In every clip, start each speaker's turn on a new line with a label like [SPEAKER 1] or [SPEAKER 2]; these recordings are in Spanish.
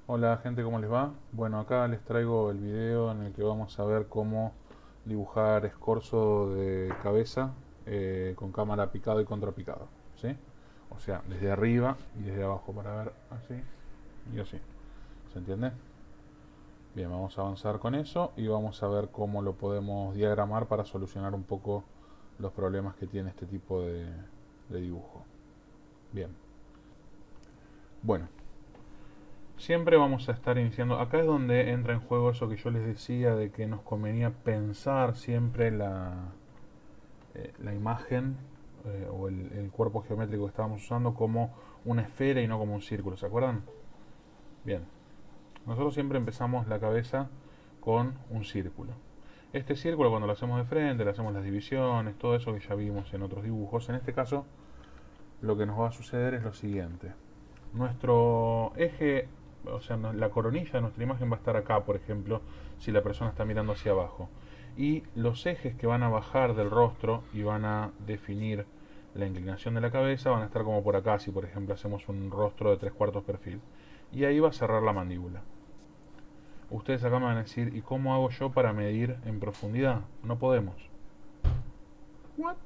[SPEAKER 1] Hola gente, ¿cómo les va? Bueno, acá les traigo el video en el que vamos a ver cómo dibujar escorzo de cabeza con cámara picado y contrapicado, ¿sí? O sea, desde arriba y desde abajo para ver así y así. ¿Se entiende? Bien, vamos a avanzar con eso y vamos a ver cómo lo podemos diagramar para solucionar un poco los problemas que tiene este tipo de dibujo. Bien, bueno, siempre vamos a estar iniciando. Acá es donde entra en juego eso que yo les decía de que nos convenía pensar siempre la imagen o el cuerpo geométrico que estábamos usando como una esfera y no como un círculo. ¿Se acuerdan? Bien. Nosotros siempre empezamos la cabeza con un círculo. Este círculo, cuando lo hacemos de frente, le hacemos las divisiones, todo eso que ya vimos en otros dibujos. En este caso, lo que nos va a suceder es lo siguiente. Nuestro eje, o sea, la coronilla de nuestra imagen va a estar acá, por ejemplo, si la persona está mirando hacia abajo. Y los ejes que van a bajar del rostro y van a definir la inclinación de la cabeza van a estar como por acá, si por ejemplo hacemos un rostro de 3/4 perfil. Y ahí va a cerrar la mandíbula. Ustedes acá me van a decir, ¿y cómo hago yo para medir en profundidad? No podemos. ¿What?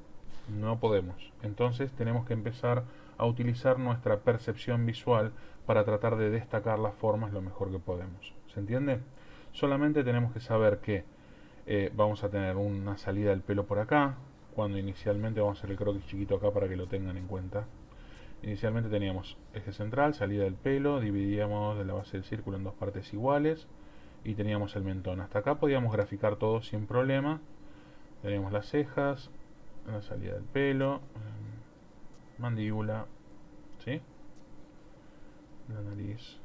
[SPEAKER 1] No podemos. Entonces tenemos que empezar a utilizar nuestra percepción visual para tratar de destacar las formas lo mejor que podemos. ¿Se entiende? Solamente tenemos que saber que vamos a tener una salida del pelo por acá, cuando inicialmente vamos a hacer el croquis chiquito acá para que lo tengan en cuenta. Inicialmente teníamos eje central, salida del pelo, dividíamos de la base del círculo en dos partes iguales y teníamos el mentón. Hasta acá podíamos graficar todo sin problema. Teníamos las cejas, la salida del pelo, mandíbula, ¿sí? La nariz,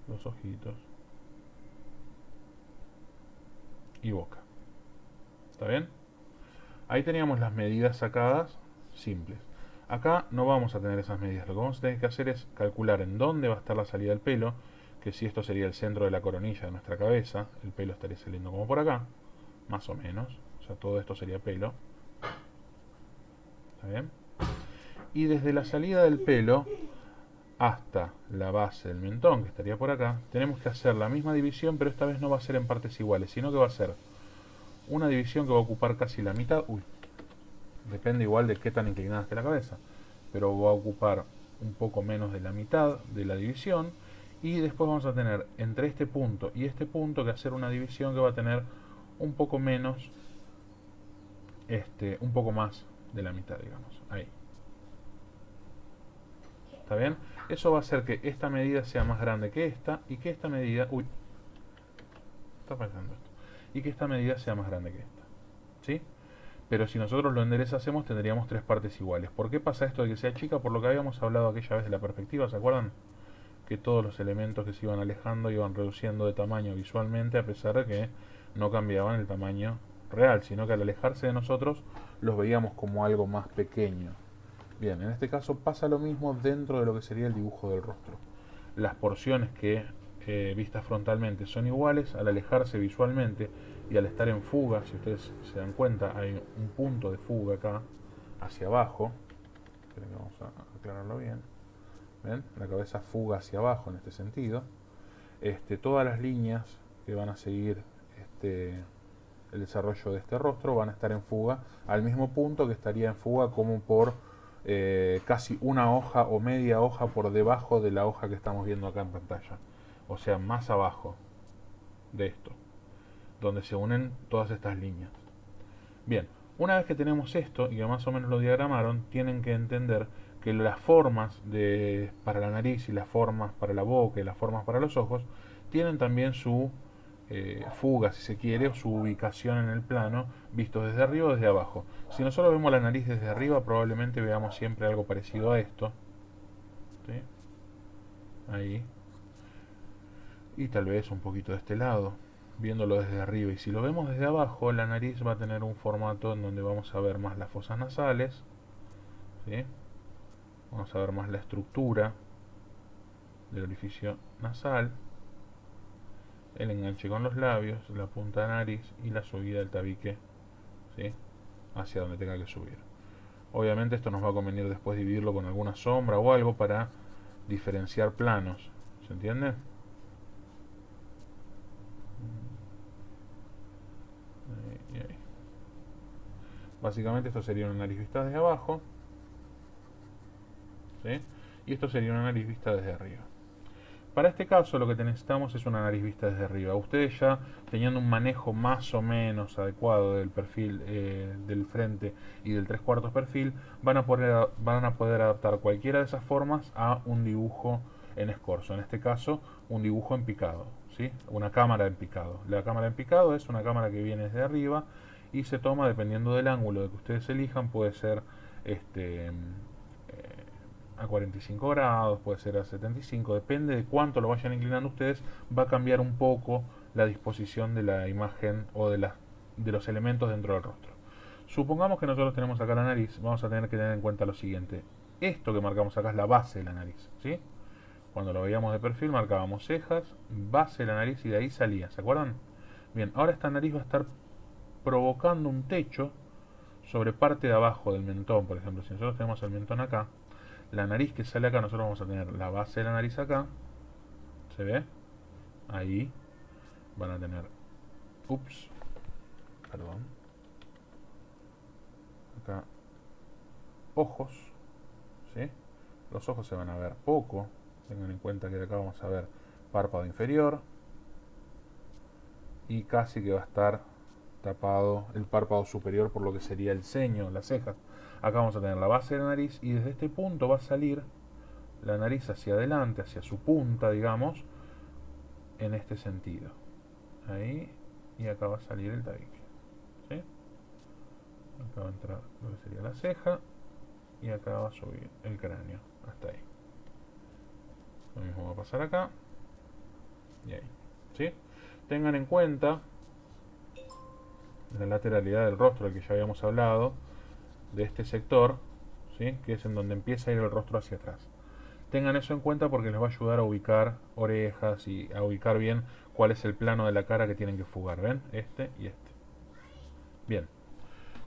[SPEAKER 1] los ojitos y boca. ¿Está bien? Ahí teníamos las medidas sacadas simples. Acá no vamos a tener esas medidas. Lo que vamos a tener que hacer es calcular en dónde va a estar la salida del pelo, que si esto sería el centro de la coronilla de nuestra cabeza, el pelo estaría saliendo como por acá, más o menos. O sea, todo esto sería pelo. ¿Está bien? Y desde la salida del pelo hasta la base del mentón, que estaría por acá, tenemos que hacer la misma división, pero esta vez no va a ser en partes iguales, sino que va a ser una división que va a ocupar casi la mitad. Uy, depende igual de qué tan inclinada esté la cabeza, pero va a ocupar un poco menos de la mitad de la división. Y después vamos a tener entre este punto y este punto que hacer una división que va a tener un poco menos, un poco más de la mitad, digamos. Ahí. ¿Está bien? Eso va a hacer que esta medida sea más grande que esta y que esta medida... Uy, está fallando esto. Y que esta medida sea más grande que esta. ¿Sí? Pero si nosotros lo enderezásemos tendríamos tres partes iguales. ¿Por qué pasa esto de que sea chica? Por lo que habíamos hablado aquella vez de la perspectiva, ¿se acuerdan? Que todos los elementos que se iban alejando iban reduciendo de tamaño visualmente a pesar de que no cambiaban el tamaño real, sino que al alejarse de nosotros los veíamos como algo más pequeño. Bien, en este caso pasa lo mismo dentro de lo que sería el dibujo del rostro. Las porciones que vistas frontalmente son iguales, al alejarse visualmente y al estar en fuga, si ustedes se dan cuenta, hay un punto de fuga acá, hacia abajo. Esperen que vamos a aclararlo bien. ¿Ven? La cabeza fuga hacia abajo en este sentido. Todas las líneas que van a seguir el desarrollo de este rostro van a estar en fuga al mismo punto que estaría en fuga como por casi una hoja o media hoja por debajo de la hoja que estamos viendo acá en pantalla. O sea, más abajo de esto, donde se unen todas estas líneas. Bien, una vez que tenemos esto y que más o menos lo diagramaron, tienen que entender que las formas para la nariz y las formas para la boca y las formas para los ojos tienen también su fuga, si se quiere, o su ubicación en el plano, visto desde arriba o desde abajo. Si nosotros vemos la nariz desde arriba, probablemente veamos siempre algo parecido a esto. ¿Sí? Ahí. Y tal vez un poquito de este lado, viéndolo desde arriba. Y si lo vemos desde abajo, la nariz va a tener un formato en donde vamos a ver más las fosas nasales, ¿sí? Vamos a ver más la estructura del orificio nasal, el enganche con los labios, la punta de nariz y la subida del tabique, ¿sí? Hacia donde tenga que subir. Obviamente esto nos va a convenir después dividirlo con alguna sombra o algo para diferenciar planos. ¿Se entiende? Ahí, ahí. Básicamente esto sería una nariz vista desde abajo, ¿sí? Y esto sería una nariz vista desde arriba. Para este caso lo que necesitamos es una nariz vista desde arriba. Ustedes ya teniendo un manejo más o menos adecuado del perfil del frente y del 3/4 perfil, van a poder adaptar cualquiera de esas formas a un dibujo en escorzo. En este caso, un dibujo en picado, ¿sí? Una cámara en picado. La cámara en picado es una cámara que viene desde arriba y se toma dependiendo del ángulo de que ustedes elijan. Puede ser a 45 grados, puede ser a 75, depende de cuánto lo vayan inclinando ustedes, va a cambiar un poco la disposición de la imagen o de los elementos dentro del rostro. Supongamos que nosotros tenemos acá la nariz, vamos a tener que tener en cuenta lo siguiente. Esto que marcamos acá es la base de la nariz, ¿sí? Cuando lo veíamos de perfil marcábamos cejas, base de la nariz y de ahí salía, ¿se acuerdan? Bien, ahora esta nariz va a estar provocando un techo sobre parte de abajo del mentón. Por ejemplo, si nosotros tenemos el mentón acá, la nariz que sale acá, nosotros vamos a tener la base de la nariz acá, ¿se ve? Ahí van a tener, ups, perdón, acá ojos, ¿sí? Los ojos se van a ver poco, tengan en cuenta que de acá vamos a ver párpado inferior y casi que va a estar tapado el párpado superior por lo que sería el ceño, las cejas. Acá vamos a tener la base de la nariz y desde este punto va a salir la nariz hacia adelante, hacia su punta, digamos, en este sentido. Ahí, y acá va a salir el tabique, ¿sí? Acá va a entrar lo que sería la ceja y acá va a subir el cráneo hasta ahí. Lo mismo va a pasar acá y ahí, ¿sí? Tengan en cuenta la lateralidad del rostro del que ya habíamos hablado, de este sector, ¿sí? Que es en donde empieza a ir el rostro hacia atrás. Tengan eso en cuenta porque les va a ayudar a ubicar orejas y a ubicar bien cuál es el plano de la cara que tienen que fugar. ¿Ven? Este y este. Bien.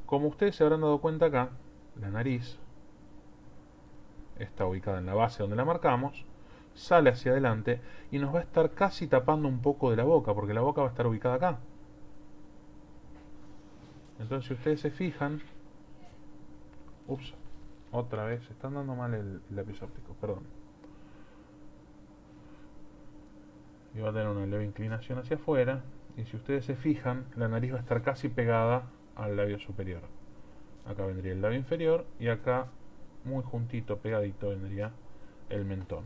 [SPEAKER 1] Como ustedes se habrán dado cuenta acá, la nariz está ubicada en la base donde la marcamos, sale hacia adelante y nos va a estar casi tapando un poco de la boca, porque la boca va a estar ubicada acá. Entonces si ustedes se fijan, ups, otra vez, están dando mal el lápiz óptico, perdón. Y va a tener una leve inclinación hacia afuera, y si ustedes se fijan, la nariz va a estar casi pegada al labio superior. Acá vendría el labio inferior y acá muy juntito, pegadito, vendría el mentón.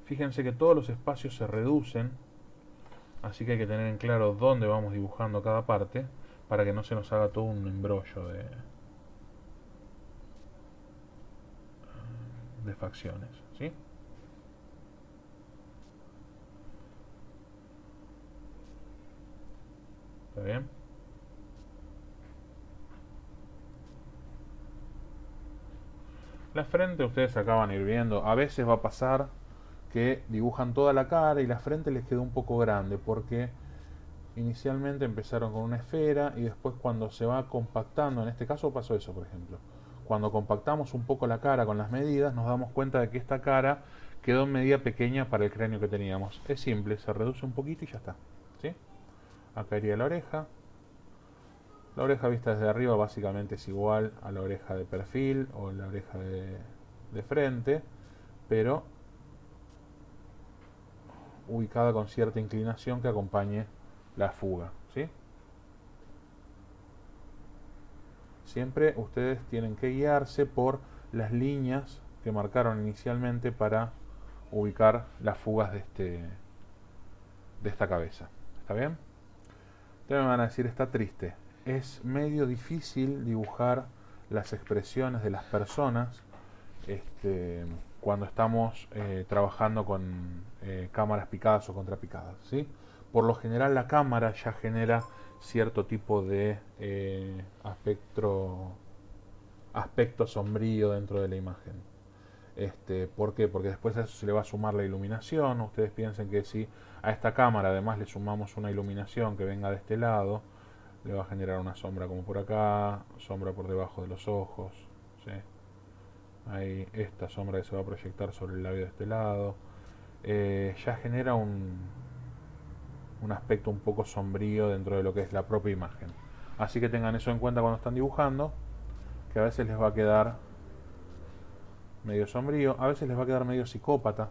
[SPEAKER 1] Fíjense que todos los espacios se reducen, así que hay que tener en claro dónde vamos dibujando cada parte para que no se nos haga todo un embrollo de facciones, ¿sí? ¿Está bien? La frente ustedes acá van a ir viendo, a veces va a pasar que dibujan toda la cara y la frente les quedó un poco grande porque inicialmente empezaron con una esfera y después cuando se va compactando, en este caso pasó eso por ejemplo, cuando compactamos un poco la cara con las medidas nos damos cuenta de que esta cara quedó en medida pequeña para el cráneo que teníamos. Es simple, se reduce un poquito y ya está, ¿sí? Acá iría la oreja. La oreja vista desde arriba básicamente es igual a la oreja de perfil o la oreja de frente, pero ubicada con cierta inclinación que acompañe la fuga, ¿sí? Siempre ustedes tienen que guiarse por las líneas que marcaron inicialmente para ubicar las fugas de esta cabeza. ¿Está bien? Ustedes me van a decir, está triste. Es medio difícil dibujar las expresiones de las personas cuando estamos trabajando con cámaras picadas o contrapicadas, ¿sí? Por lo general la cámara ya genera cierto tipo de aspecto sombrío dentro de la imagen. ¿Por qué? Porque después a eso se le va a sumar la iluminación. Ustedes piensen que si a esta cámara además le sumamos una iluminación que venga de este lado, le va a generar una sombra como por acá, sombra por debajo de los ojos, ¿sí? Ahí esta sombra que se va a proyectar sobre el labio de este lado. Ya genera un aspecto un poco sombrío dentro de lo que es la propia imagen. Así que tengan eso en cuenta cuando están dibujando, que a veces les va a quedar medio sombrío, a veces les va a quedar medio psicópata.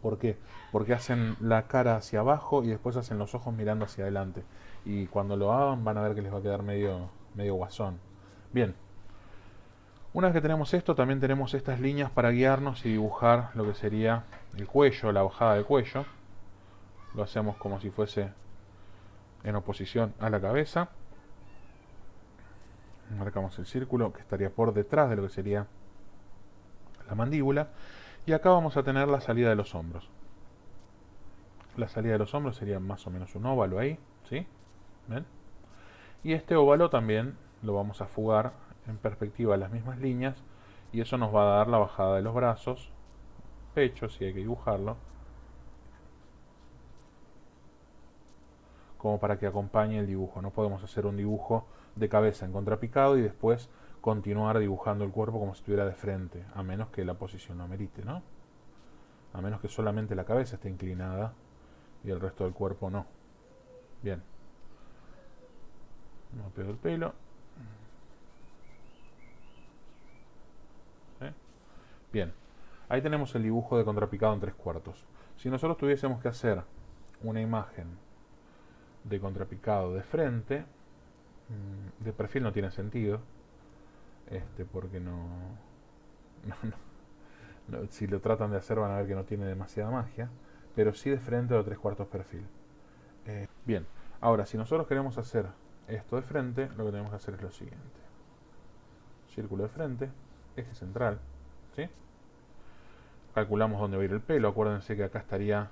[SPEAKER 1] ¿Por qué? Porque hacen la cara hacia abajo y después hacen los ojos mirando hacia adelante. Y cuando lo hagan van a ver que les va a quedar medio guasón. Bien, una vez que tenemos esto, también tenemos estas líneas para guiarnos y dibujar lo que sería el cuello, la bajada del cuello. Lo hacemos como si fuese en oposición a la cabeza. Marcamos el círculo que estaría por detrás de lo que sería la mandíbula. Y acá vamos a tener la salida de los hombros. La salida de los hombros sería más o menos un óvalo ahí, ¿sí? ¿Ven? Y este óvalo también lo vamos a fugar en perspectiva a las mismas líneas y eso nos va a dar la bajada de los brazos, pecho, si hay que dibujarlo, como para que acompañe el dibujo. No podemos hacer un dibujo de cabeza en contrapicado y después continuar dibujando el cuerpo como si estuviera de frente, a menos que la posición lo amerite, ¿no? A menos que solamente la cabeza esté inclinada y el resto del cuerpo no. Bien. No pego el pelo. ¿Eh? Bien. Ahí tenemos el dibujo de contrapicado en 3/4. Si nosotros tuviésemos que hacer una imagen de contrapicado de frente, de perfil no tiene sentido, porque si lo tratan de hacer van a ver que no tiene demasiada magia, pero sí de frente o de 3/4 perfil. Bien, ahora si nosotros queremos hacer esto de frente, lo que tenemos que hacer es lo siguiente. Círculo de frente, eje central, ¿sí? Calculamos dónde va a ir el pelo, acuérdense que acá estaría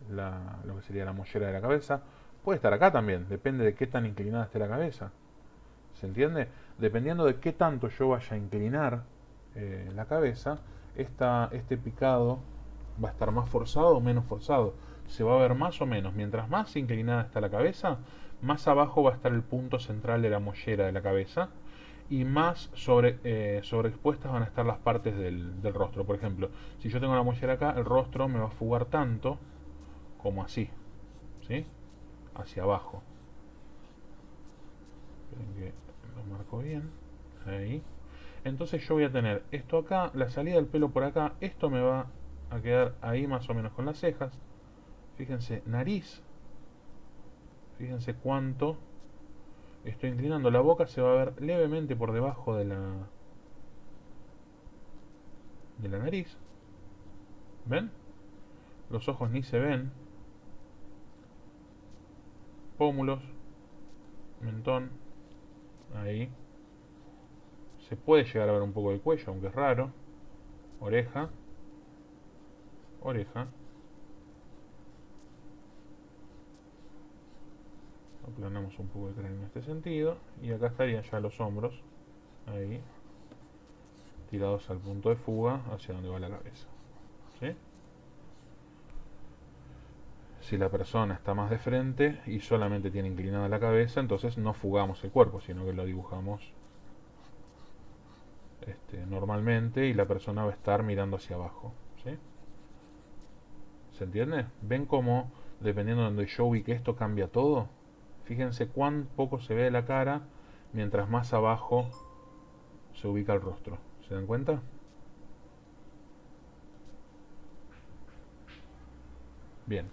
[SPEAKER 1] lo que sería la mollera de la cabeza. Puede estar acá también, depende de qué tan inclinada esté la cabeza. ¿Se entiende? Dependiendo de qué tanto yo vaya a inclinar la cabeza, este picado va a estar más forzado o menos forzado. Se va a ver más o menos. Mientras más inclinada está la cabeza, más abajo va a estar el punto central de la mollera de la cabeza y más sobreexpuestas van a estar las partes del rostro. Por ejemplo, si yo tengo la mollera acá, el rostro me va a fugar tanto como así, ¿sí? Hacia abajo. Esperen que lo marco bien. Ahí. Entonces yo voy a tener esto acá, la salida del pelo por acá, esto me va a quedar ahí más o menos con las cejas. Fíjense, nariz. Fíjense cuánto estoy inclinando. La boca se va a ver levemente por debajo de la nariz. ¿Ven? Los ojos ni se ven. Pómulos, mentón, ahí. Se puede llegar a ver un poco de cuello, aunque es raro. Oreja, oreja. Aplanamos un poco el cráneo en este sentido. Y acá estarían ya los hombros, ahí, tirados al punto de fuga hacia donde va la cabeza. ¿Sí? Si la persona está más de frente y solamente tiene inclinada la cabeza, entonces no fugamos el cuerpo, sino que lo dibujamos normalmente y la persona va a estar mirando hacia abajo. ¿Sí? ¿Se entiende? ¿Ven cómo, dependiendo de donde yo ubique esto, cambia todo? Fíjense cuán poco se ve de la cara mientras más abajo se ubica el rostro. ¿Se dan cuenta? Bien.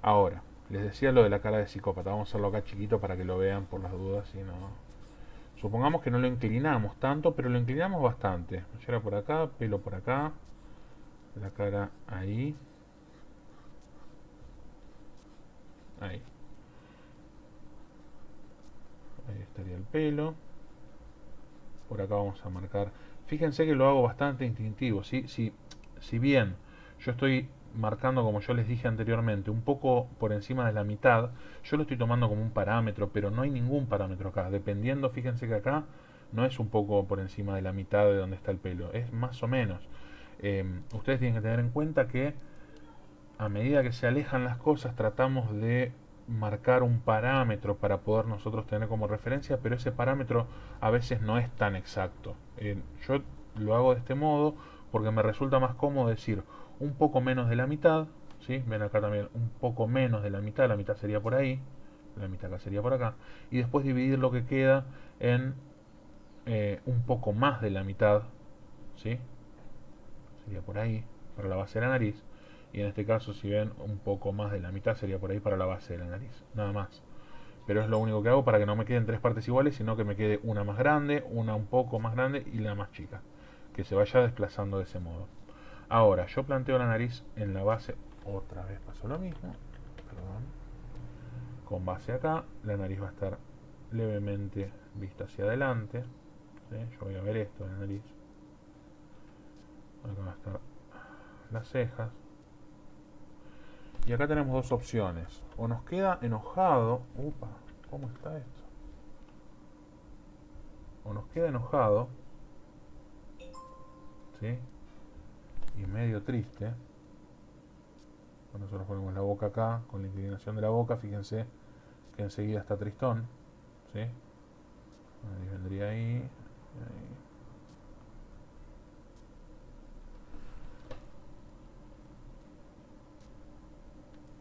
[SPEAKER 1] Ahora, les decía lo de la cara de psicópata. Vamos a hacerlo acá chiquito para que lo vean por las dudas. Si no... Supongamos que no lo inclinamos tanto, pero lo inclinamos bastante. Mollera por acá, pelo por acá, la cara ahí. Ahí. Ahí estaría el pelo. Por acá vamos a marcar. Fíjense que lo hago bastante instintivo. Si bien yo estoy marcando, como yo les dije anteriormente, un poco por encima de la mitad, yo lo estoy tomando como un parámetro, pero no hay ningún parámetro acá. Dependiendo, fíjense que acá no es un poco por encima de la mitad de donde está el pelo, es más o menos. Ustedes tienen que tener en cuenta que a medida que se alejan las cosas tratamos de marcar un parámetro para poder nosotros tener como referencia, pero ese parámetro a veces no es tan exacto. Yo lo hago de este modo porque me resulta más cómodo decir un poco menos de la mitad, ¿sí? Ven acá también un poco menos de la mitad sería por ahí, la mitad acá sería por acá, y después dividir lo que queda en un poco más de la mitad, ¿sí? Sería por ahí, para la base de la nariz. Y en este caso, si ven, un poco más de la mitad sería por ahí para la base de la nariz. Nada más. Pero es lo único que hago para que no me queden tres partes iguales, sino que me quede una más grande, una un poco más grande y la más chica. Que se vaya desplazando de ese modo. Ahora, yo planteo la nariz en la base. Otra vez pasó lo mismo. Perdón. Con base acá, la nariz va a estar levemente vista hacia adelante. ¿Sí? Yo voy a ver esto de la nariz. Acá va a estar las cejas. Y acá tenemos dos opciones. O nos queda enojado. Upa, ¿cómo está esto? O nos queda enojado. ¿Sí? Y medio triste. Cuando nosotros ponemos la boca acá, con la inclinación de la boca, fíjense que enseguida está tristón. ¿Sí? Ahí vendría ahí.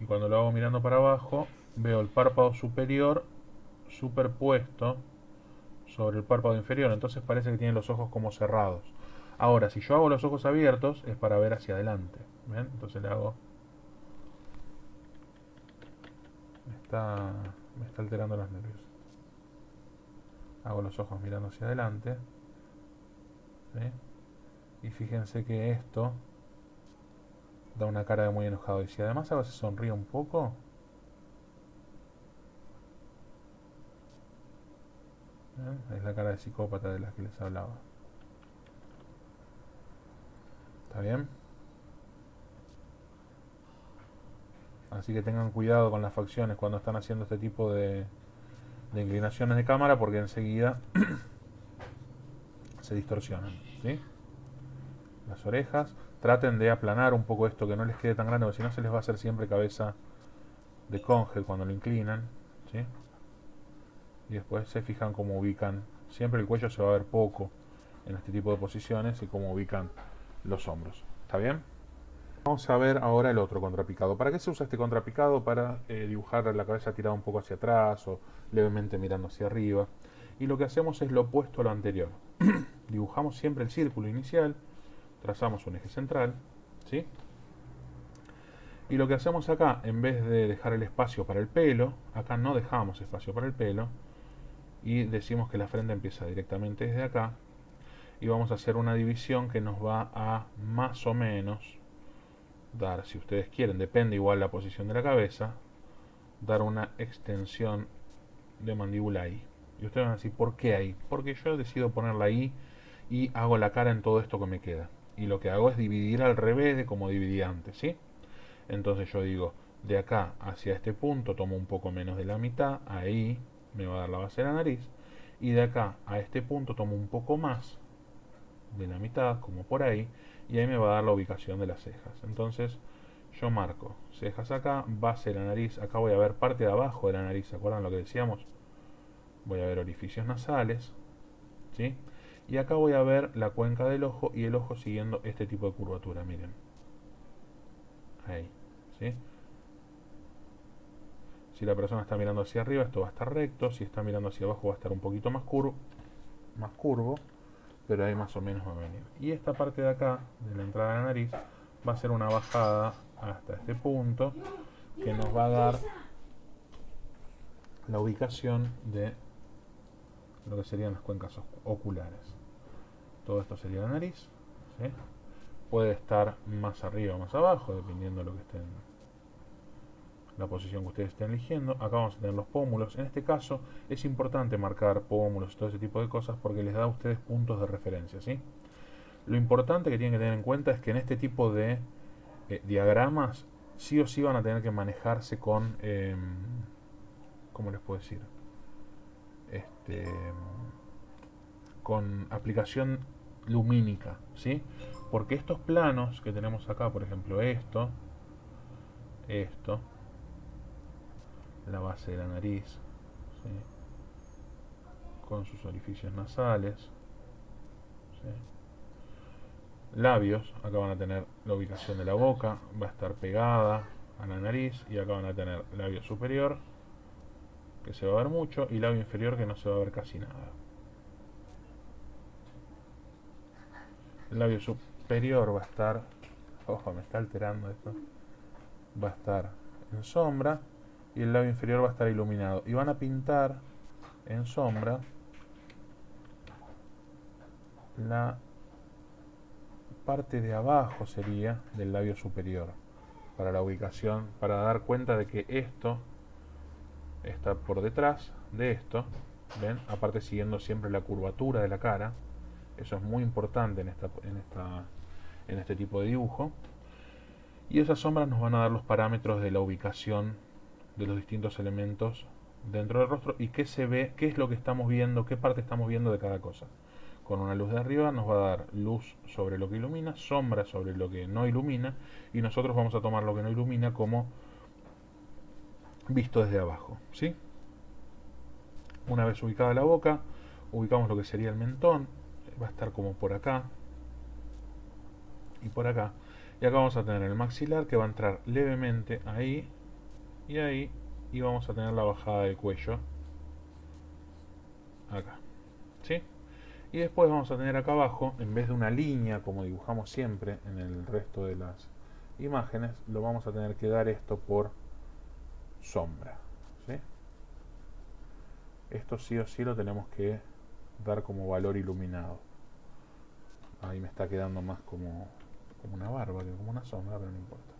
[SPEAKER 1] Y cuando lo hago mirando para abajo, veo el párpado superior superpuesto sobre el párpado inferior, entonces parece que tiene los ojos como cerrados. Ahora, si yo hago los ojos abiertos, es para ver hacia adelante. ¿Ven? Entonces le hago... Me está alterando los nervios. Hago los ojos mirando hacia adelante. ¿Sí? Y fíjense que esto da una cara de muy enojado. Y si además a veces sonríe un poco... ¿ven? Es la cara de psicópata de la que les hablaba. ¿Está bien? Así que tengan cuidado con las facciones cuando están haciendo este tipo de inclinaciones de cámara porque enseguida se distorsionan. ¿Sí? Las orejas, traten de aplanar un poco esto, que no les quede tan grande, porque si no se les va a hacer siempre cabeza de cóngel cuando lo inclinan. ¿Sí? Y después se fijan cómo ubican. Siempre el cuello se va a ver poco en este tipo de posiciones y cómo ubican los hombros. ¿Está bien? Vamos a ver ahora el otro contrapicado. ¿Para qué se usa este contrapicado? Para dibujar la cabeza tirada un poco hacia atrás o levemente mirando hacia arriba. Y lo que hacemos es lo opuesto a lo anterior. Dibujamos siempre el círculo inicial, trazamos un eje central, ¿sí? Y lo que hacemos acá, en vez de dejar el espacio para el pelo, acá no dejamos espacio para el pelo, y decimos que la frente empieza directamente desde acá, y vamos a hacer una división que nos va a más o menos dar, si ustedes quieren, depende igual la posición de la cabeza, dar una extensión de mandíbula ahí. Y ustedes van a decir, ¿por qué ahí? Porque yo decido ponerla ahí y hago la cara en todo esto que me queda. Y lo que hago es dividir al revés de como dividí antes, ¿sí? Entonces yo digo, de acá hacia este punto tomo un poco menos de la mitad, ahí me va a dar la base de la nariz. Y de acá a este punto tomo un poco más de la mitad, como por ahí, y ahí me va a dar la ubicación de las cejas. Entonces yo marco cejas acá, base de la nariz, acá voy a ver parte de abajo de la nariz, ¿se acuerdan lo que decíamos? Voy a ver orificios nasales, ¿sí? Y acá voy a ver la cuenca del ojo y el ojo siguiendo este tipo de curvatura, miren. Ahí, ¿sí? Si la persona está mirando hacia arriba, esto va a estar recto, si está mirando hacia abajo va a estar un poquito más curvo, pero ahí más o menos va a venir. Y esta parte de acá, de la entrada de la nariz, va a ser una bajada hasta este punto, que nos va a dar la ubicación de lo que serían las cuencas oculares. Todo esto sería la nariz, ¿sí? Puede estar más arriba o más abajo, dependiendo de lo que estén, la posición que ustedes estén eligiendo. Acá vamos a tener los pómulos. En este caso es importante marcar pómulos y todo ese tipo de cosas porque les da a ustedes puntos de referencia, ¿sí? Lo importante que tienen que tener en cuenta es que en este tipo de diagramas sí o sí van a tener que manejarse con, ¿cómo les puedo decir? Con aplicación lumínica, ¿sí? Porque estos planos que tenemos acá, por ejemplo esto, la base de la nariz, ¿sí? Con sus orificios nasales, ¿sí? Labios, acá van a tener la ubicación de la boca, va a estar pegada a la nariz, y acá van a tener labio superior, que se va a ver mucho, y labio inferior, que no se va a ver casi nada. El labio superior va a estar, ojo, me está alterando esto, va a estar en sombra, y el labio inferior va a estar iluminado, y van a pintar en sombra la parte de abajo, sería, del labio superior, para la ubicación, para dar cuenta de que esto está por detrás de esto, ¿ven? Aparte siguiendo siempre la curvatura de la cara. Eso es muy importante en este tipo de dibujo. Y esas sombras nos van a dar los parámetros de la ubicación de los distintos elementos dentro del rostro y qué se ve, qué es lo que estamos viendo, qué parte estamos viendo de cada cosa. Con una luz de arriba nos va a dar luz sobre lo que ilumina, sombra sobre lo que no ilumina, y nosotros vamos a tomar lo que no ilumina como visto desde abajo, ¿sí? Una vez ubicada la boca, ubicamos lo que sería el mentón, va a estar como por acá y por acá. Y acá vamos a tener el maxilar, que va a entrar levemente ahí y ahí, y vamos a tener la bajada del cuello acá, ¿sí? Y después vamos a tener acá abajo, en vez de una línea como dibujamos siempre en el resto de las imágenes, lo vamos a tener que dar esto por sombra, ¿sí? Esto sí o sí lo tenemos que dar como valor iluminado. Ahí me está quedando más como una barba que como una sombra, pero no importa.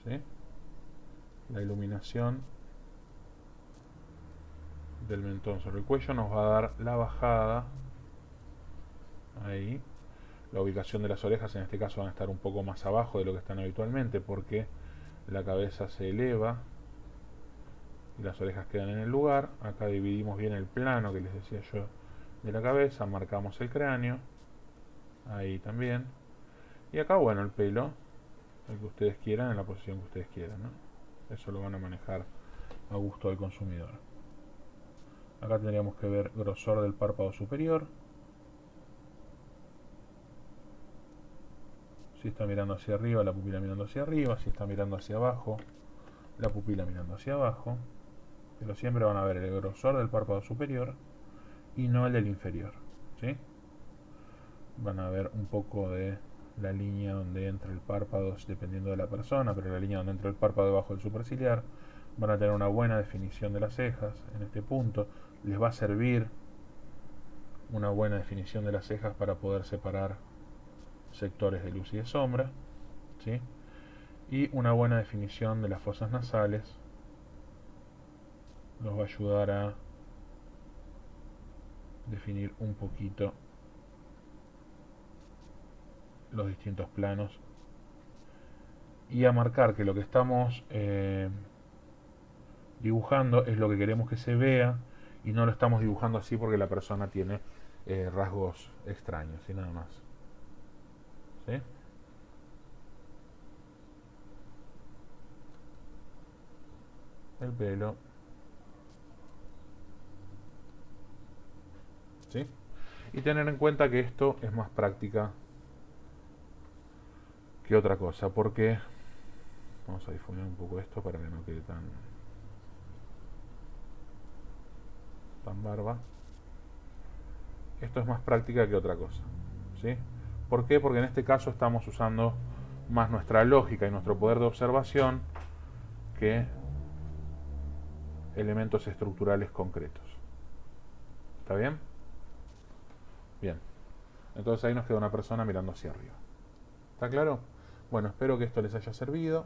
[SPEAKER 1] ¿Sí? La iluminación del mentón sobre el cuello nos va a dar la bajada ahí. La ubicación de las orejas en este caso van a estar un poco más abajo de lo que están habitualmente, porque la cabeza se eleva y las orejas quedan en el lugar. Acá dividimos bien el plano que les decía yo de la cabeza, marcamos el cráneo, ahí también. Y acá, bueno, el pelo, el que ustedes quieran, en la posición que ustedes quieran, ¿no? Eso lo van a manejar a gusto del consumidor. Acá tendríamos que ver grosor del párpado superior. Si está mirando hacia arriba, la pupila mirando hacia arriba. Si está mirando hacia abajo, la pupila mirando hacia abajo. Pero siempre van a ver el grosor del párpado superior y no el del inferior, ¿sí? Van a ver un poco de la línea donde entra el párpado, dependiendo de la persona, pero la línea donde entra el párpado debajo del superciliar. Van a tener una buena definición de las cejas en este punto. Les va a servir una buena definición de las cejas para poder separar sectores de luz y de sombra, ¿sí? Y una buena definición de las fosas nasales nos va a ayudar a definir un poquito los distintos planos y a marcar que lo que estamos dibujando es lo que queremos que se vea, y no lo estamos dibujando así porque la persona tiene rasgos extraños y nada más, ¿sí? El pelo, ¿sí? Y tener en cuenta que esto es más práctica que otra cosa, porque vamos a difuminar un poco esto para que no quede tan barba. Esto es más práctica que otra cosa, ¿sí? ¿Por qué? Porque en este caso estamos usando más nuestra lógica y nuestro poder de observación que elementos estructurales concretos. ¿Está bien? Bien. Entonces ahí nos queda una persona mirando hacia arriba. ¿Está claro? Bueno, espero que esto les haya servido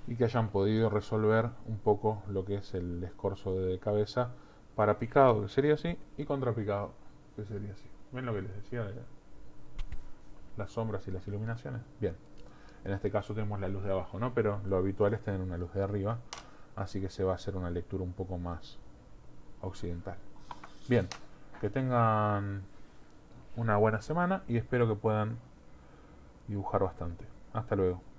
[SPEAKER 1] y que hayan podido resolver un poco lo que es el escorzo de cabeza para picado, que sería así, y contrapicado, que sería así. ¿Ven lo que les decía de las sombras y las iluminaciones? Bien. En este caso tenemos la luz de abajo, ¿no? Pero lo habitual es tener una luz de arriba, así que se va a hacer una lectura un poco más occidental. Bien, que tengan una buena semana y espero que puedan dibujar bastante. Hasta luego.